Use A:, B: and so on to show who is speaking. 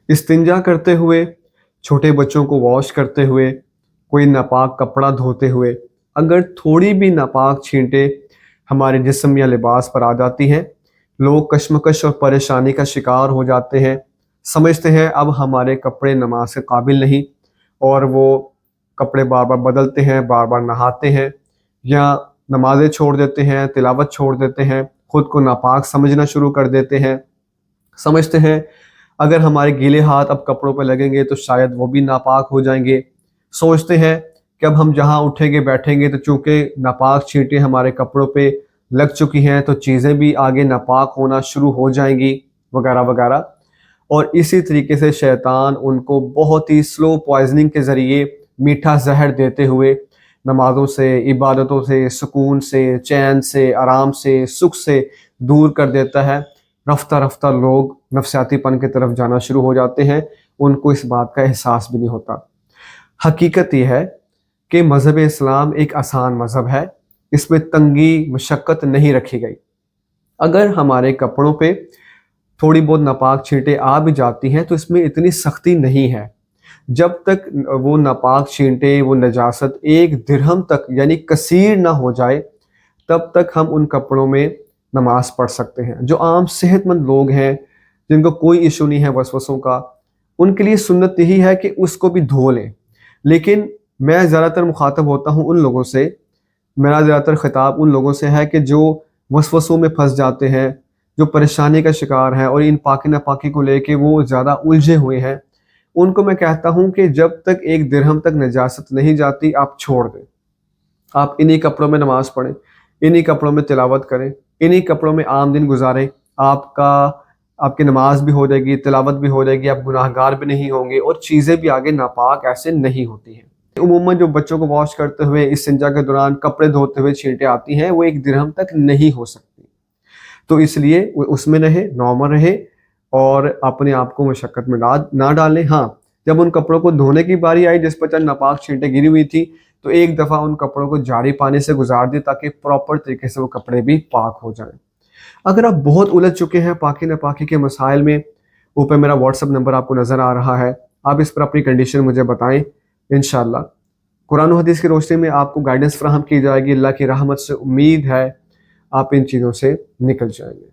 A: इस्तिंजा करते हुए, छोटे बच्चों को वॉश करते हुए, कोई नापाक कपड़ा धोते हुए अगर थोड़ी भी नापाक छींटे हमारे जिस्म या लिबास पर आ जाती हैं, लोग कश्मकश और परेशानी का शिकार हो जाते हैं। समझते हैं अब हमारे कपड़े नमाज के काबिल नहीं, और वो कपड़े बार बार बदलते हैं, बार बार नहाते हैं, या नमाज़ें छोड़ देते हैं, तिलावत छोड़ देते हैं, खुद को नापाक समझना शुरू कर देते हैं। समझते हैं अगर हमारे गीले हाथ अब कपड़ों पर लगेंगे तो शायद वो भी नापाक हो जाएंगे। सोचते हैं कि अब हम जहाँ उठेंगे बैठेंगे तो चूंकि नापाक छींटें हमारे कपड़ों पे लग चुकी हैं तो चीज़ें भी आगे नापाक होना शुरू हो जाएंगी, वगैरह वगैरह। और इसी तरीके से शैतान उनको बहुत ही स्लो पॉइजनिंग के ज़रिए मीठा जहर देते हुए नमाज़ों से, इबादतों से, सुकून से, चैन से, आराम से, सुख से दूर कर देता है। रफ्ता रफ्ता लोग नफसियातीपन की तरफ जाना शुरू हो जाते हैं, उनको इस बात का एहसास भी नहीं होता। हकीकत यह है कि मज़हब इस्लाम एक आसान मज़हब है, इसमें तंगी मशक्क़त नहीं रखी गई। अगर हमारे कपड़ों पे थोड़ी बहुत नापाक छींटें आ भी जाती हैं तो इसमें इतनी सख्ती नहीं है। जब तक वो नापाक छींटें, वो नजासत एक दिरहम तक यानी कसीर ना हो जाए, तब तक हम उन कपड़ों में नमाज पढ़ सकते हैं। जो आम सेहतमंद लोग हैं, जिनको कोई इशू नहीं है वसवसों का, उनके लिए सुन्नत यही है कि उसको भी धो लें। लेकिन मैं ज़्यादातर मुखातब होता हूँ उन लोगों से, मेरा ज़्यादातर खिताब उन लोगों से है कि जो वसवसों में फंस जाते हैं, जो परेशानी का शिकार हैं और इन पाकी नापाकी को लेके वो ज़्यादा उलझे हुए हैं। उनको मैं कहता हूँ कि जब तक एक दिरहम तक नजासत नहीं जाती आप छोड़ दें। आप इन्हीं कपड़ों में नमाज पढ़ें, इन्हीं कपड़ों में तिलावत करें, इन्हीं कपड़ों में आम दिन गुजारें। आपकी नमाज भी हो जाएगी, तिलावत भी हो जाएगी, आप गुनाहगार भी नहीं होंगे और चीज़ें भी आगे नापाक ऐसे नहीं होती हैं। उमूमन जो बच्चों को वॉश करते हुए, इस्तिंजा के दौरान कपड़े धोते हुए छींटें आती हैं, वो एक दिरहम तक नहीं हो सकती। तो इसलिए उसमें रहे, नॉर्मल रहे और अपने आप को मशक्क़त में ना डालें। हाँ, जब उन कपड़ों को धोने की बारी आई जिस पर चंद नापाक छींटें गिरी हुई थी, तो एक दफ़ा उन कपड़ों को जारी पानी से गुजार दें ताकि प्रॉपर तरीके से वो कपड़े भी पाक हो जाएं। अगर आप बहुत उलझ चुके हैं पाकी नापाकी के मसाइल में, ऊपर मेरा व्हाट्सअप नंबर आपको नज़र आ रहा है, आप इस पर अपनी कंडीशन मुझे बताएं। इंशाअल्लाह कुरान और हदीस की रोशनी में आपको गाइडेंस फराहम की जाएगी। अल्लाह की रहमत से उम्मीद है आप इन चीज़ों से निकल जाएंगे।